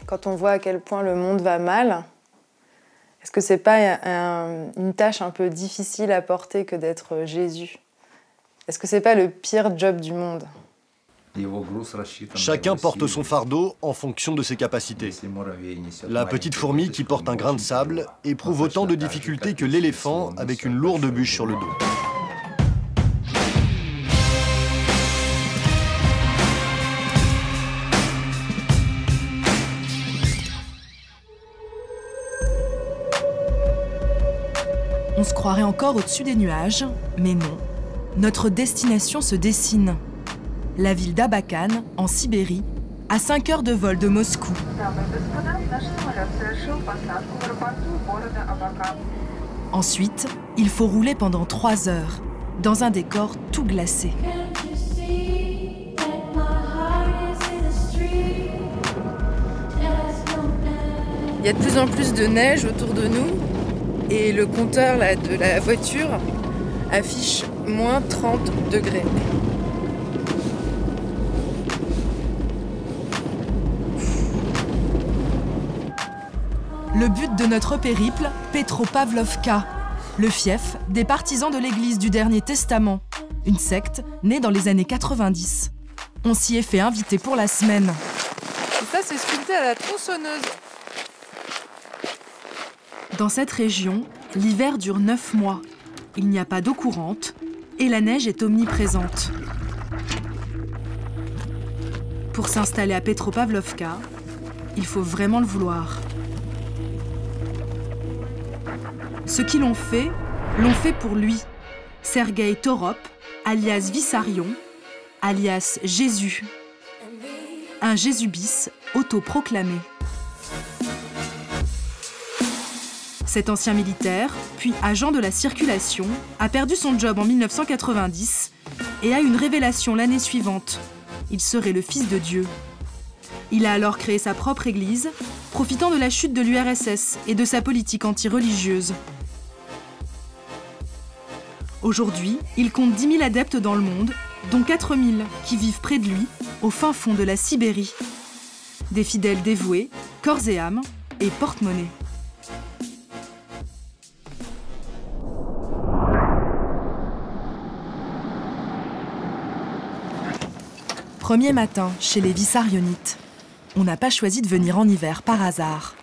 quand on voit à quel point le monde va mal, est-ce que c'est pas une tâche un peu difficile à porter que d'être Jésus? Est-ce que c'est pas le pire job du monde? Chacun porte son fardeau en fonction de ses capacités. La petite fourmi qui porte un grain de sable éprouve autant de difficultés que l'éléphant avec une lourde bûche sur le dos. On se croirait encore au-dessus des nuages, mais non. Notre destination se dessine. La ville d'Abakan, en Sibérie, à 5 heures de vol de Moscou. Ensuite, il faut rouler pendant 3 heures, dans un décor tout glacé. Il y a de plus en plus de neige autour de nous et le compteur là, de la voiture affiche moins 30 degrés. Le but de notre périple, Petropavlovka, le fief des partisans de l'Église du Dernier Testament, une secte née dans les années 90. On s'y est fait inviter pour la semaine. Et ça, c'est sculpté à la tronçonneuse. Dans cette région, l'hiver dure 9 mois. Il n'y a pas d'eau courante et la neige est omniprésente. Pour s'installer à Petropavlovka, il faut vraiment le vouloir. Ceux qui l'ont fait pour lui. Sergueï Torop, alias Vissarion, alias Jésus. Un Jésus bis autoproclamé. Cet ancien militaire, puis agent de la circulation, a perdu son job en 1990 et a une révélation l'année suivante. Il serait le fils de Dieu. Il a alors créé sa propre église, profitant de la chute de l'URSS et de sa politique anti-religieuse. Aujourd'hui, il compte 10 000 adeptes dans le monde, dont 4 000 qui vivent près de lui, au fin fond de la Sibérie. Des fidèles dévoués, corps et âme, et porte-monnaie. Premier matin chez les Vissarionites. On n'a pas choisi de venir en hiver par hasard.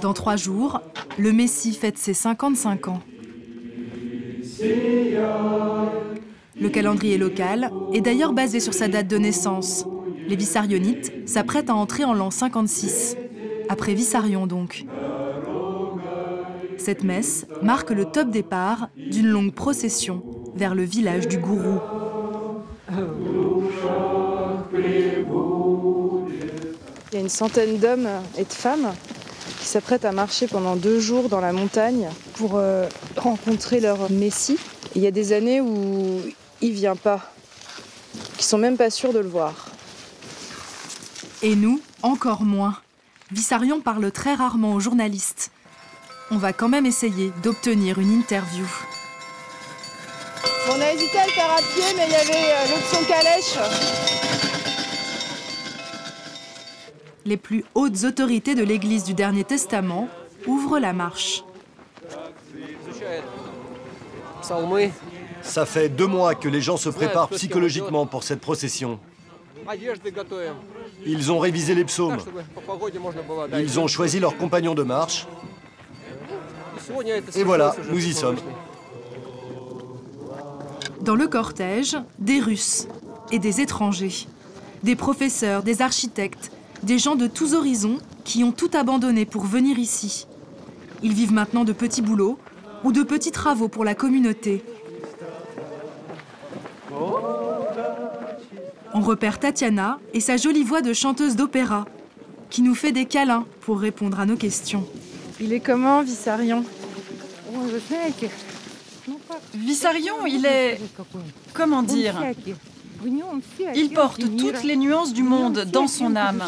Dans 3 jours, le Messie fête ses 55 ans. Le calendrier local est d'ailleurs basé sur sa date de naissance. Les Vissarionites s'apprêtent à entrer en l'an 56, après Vissarion donc. Cette messe marque le top départ d'une longue procession vers le village du gourou. Il y a une centaine d'hommes et de femmes qui s'apprêtent à marcher pendant 2 jours dans la montagne pour rencontrer leur Messie. Et il y a des années où il ne vient pas, qui sont même pas sûrs de le voir. Et nous, encore moins. Vissarion parle très rarement aux journalistes. On va quand même essayer d'obtenir une interview. On a hésité à le faire à pied, mais il y avait l'option calèche. Les plus hautes autorités de l'Église du Dernier Testament ouvrent la marche. Ça fait 2 mois que les gens se préparent psychologiquement pour cette procession. Ils ont révisé les psaumes. Ils ont choisi leurs compagnons de marche. Et voilà, nous y sommes. Dans le cortège, des Russes et des étrangers. Des professeurs, des architectes, des gens de tous horizons qui ont tout abandonné pour venir ici. Ils vivent maintenant de petits boulots ou de petits travaux pour la communauté. On repère Tatiana et sa jolie voix de chanteuse d'opéra, qui nous fait des câlins pour répondre à nos questions. Il est comment, Vissarion? Vissarion, il est... comment dire? Il porte toutes les nuances du monde dans son âme.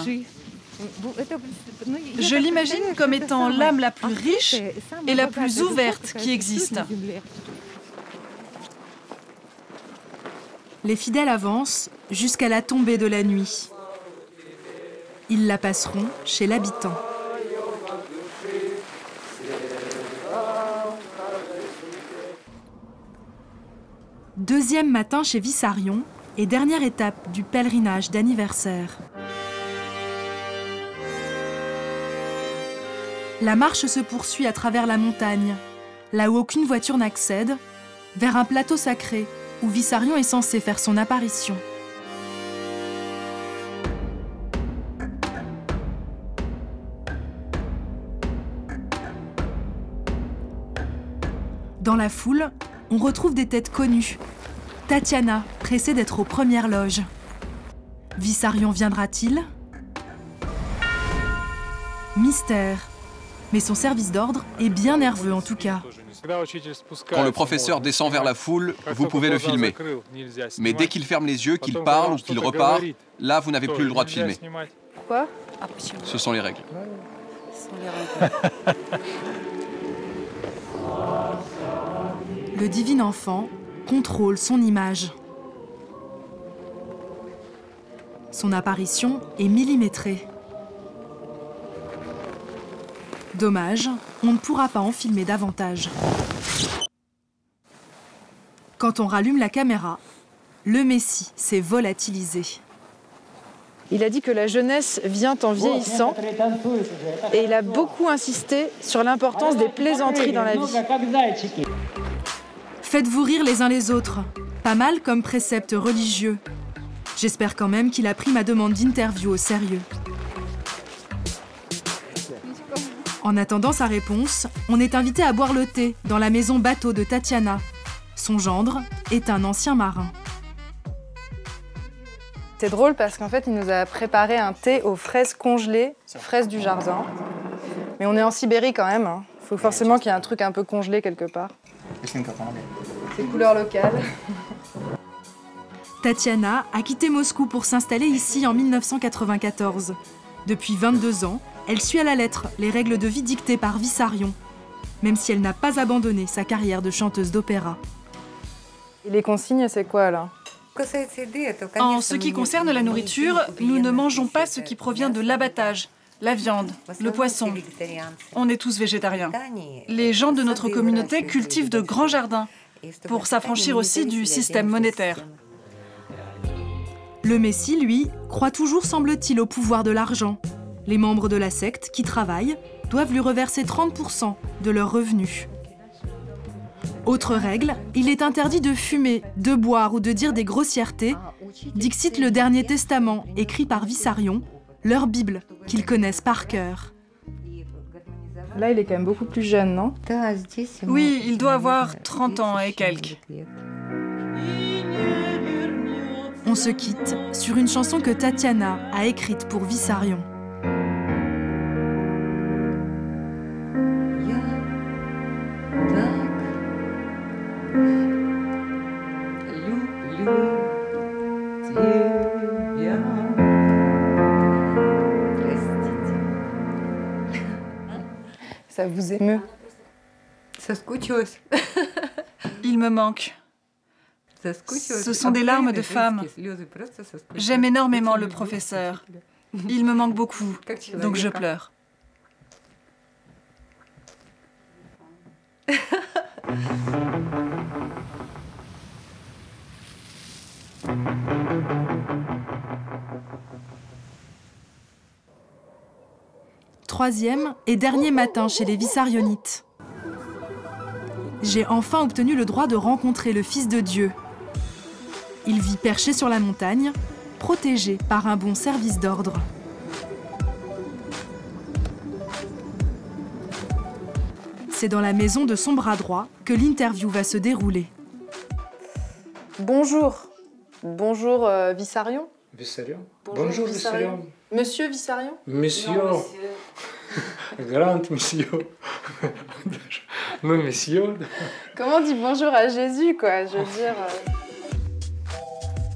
Je l'imagine comme étant l'âme la plus riche et la plus ouverte qui existe. Les fidèles avancent jusqu'à la tombée de la nuit. Ils la passeront chez l'habitant. Deuxième matin chez Vissarion et dernière étape du pèlerinage d'anniversaire. La marche se poursuit à travers la montagne, là où aucune voiture n'accède, vers un plateau sacré où Vissarion est censé faire son apparition. Dans la foule, on retrouve des têtes connues. Tatiana, pressée d'être aux premières loges. Vissarion viendra-t-il? Mystère. Mais son service d'ordre est bien nerveux en tout cas. Quand le professeur descend vers la foule, vous pouvez le filmer. Mais dès qu'il ferme les yeux, qu'il parle ou qu'il repart, là, vous n'avez plus le droit de filmer. Pourquoi? Ce sont les règles. Le divin enfant contrôle son image. Son apparition est millimétrée. Dommage, on ne pourra pas en filmer davantage. Quand on rallume la caméra, le Messie s'est volatilisé. Il a dit que la jeunesse vient en vieillissant et il a beaucoup insisté sur l'importance des plaisanteries dans la vie. Faites-vous rire les uns les autres. Pas mal comme précepte religieux. J'espère quand même qu'il a pris ma demande d'interview au sérieux. En attendant sa réponse, on est invité à boire le thé dans la maison bateau de Tatiana. Son gendre est un ancien marin. C'est drôle parce qu'en fait, il nous a préparé un thé aux fraises congelées, fraises du jardin. Mais on est en Sibérie quand même. Il faut forcément qu'il y ait un truc un peu congelé quelque part. C'est couleur locale. Tatiana a quitté Moscou pour s'installer ici en 1994. Depuis 22 ans, elle suit à la lettre les règles de vie dictées par Vissarion, même si elle n'a pas abandonné sa carrière de chanteuse d'opéra. Et les consignes, c'est quoi là? En ce qui concerne la nourriture, nous ne mangeons pas ce qui provient de l'abattage, la viande, le poisson. On est tous végétariens. Les gens de notre communauté cultivent de grands jardins pour s'affranchir aussi du système monétaire. Le Messie, lui, croit toujours, semble-t-il, au pouvoir de l'argent. Les membres de la secte qui travaillent doivent lui reverser 30% de leurs revenus. Autre règle, il est interdit de fumer, de boire ou de dire des grossièretés, dixit le Dernier Testament, écrit par Vissarion, leur Bible, qu'ils connaissent par cœur. Là, il est quand même beaucoup plus jeune, non? Oui, il doit avoir 30 ans et quelques. On se quitte sur une chanson que Tatiana a écrite pour Vissarion. Ça vous émeut? Il me manque. Ce sont des larmes de femme. J'aime énormément le professeur. Il me manque beaucoup, donc je pleure. Troisième et dernier matin chez les Vissarionites. J'ai enfin obtenu le droit de rencontrer le Fils de Dieu. Il vit perché sur la montagne, protégé par un bon service d'ordre. C'est dans la maison de son bras droit que l'interview va se dérouler. Bonjour. Bonjour Vissarion. Vissarion. Bonjour Vissarion. Monsieur Vissarion. Monsieur. Grand monsieur. Non, monsieur. Comment on dit bonjour à Jésus, quoi? Je veux dire...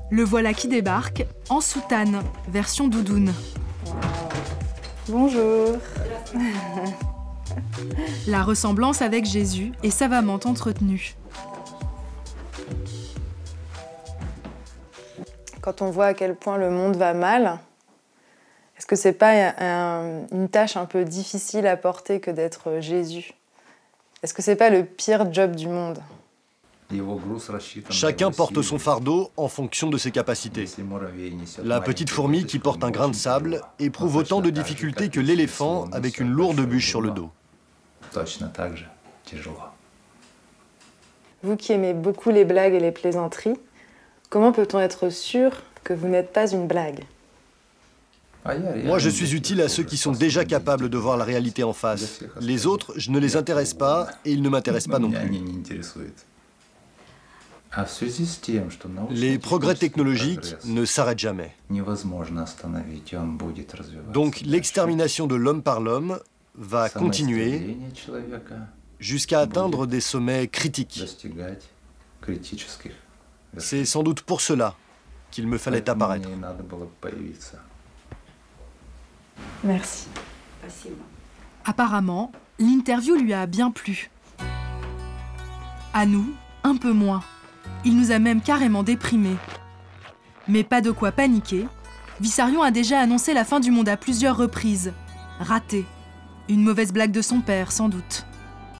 Le voilà qui débarque, en soutane, version doudoune. Bonjour. La ressemblance avec Jésus est savamment entretenue. quand on voit à quel point le monde va mal, est-ce que c'est pas une tâche un peu difficile à porter que d'être Jésus? Est-ce que c'est pas le pire job du monde? Chacun porte son fardeau en fonction de ses capacités. La petite fourmi qui porte un grain de sable éprouve autant de difficultés que l'éléphant avec une lourde bûche sur le dos. Vous qui aimez beaucoup les blagues et les plaisanteries, comment peut-on être sûr que vous n'êtes pas une blague? Moi, je suis utile à ceux qui sont déjà capables de voir la réalité en face. Les autres, je ne les intéresse pas et ils ne m'intéressent pas non plus. Les progrès technologiques ne s'arrêtent jamais. Donc l'extermination de l'homme par l'homme va continuer jusqu'à atteindre des sommets critiques. C'est sans doute pour cela qu'il me fallait apparaître. Merci. Apparemment, l'interview lui a bien plu. À nous, un peu moins. Il nous a même carrément déprimés. Mais pas de quoi paniquer. Vissarion a déjà annoncé la fin du monde à plusieurs reprises. Raté. Une mauvaise blague de son père, sans doute.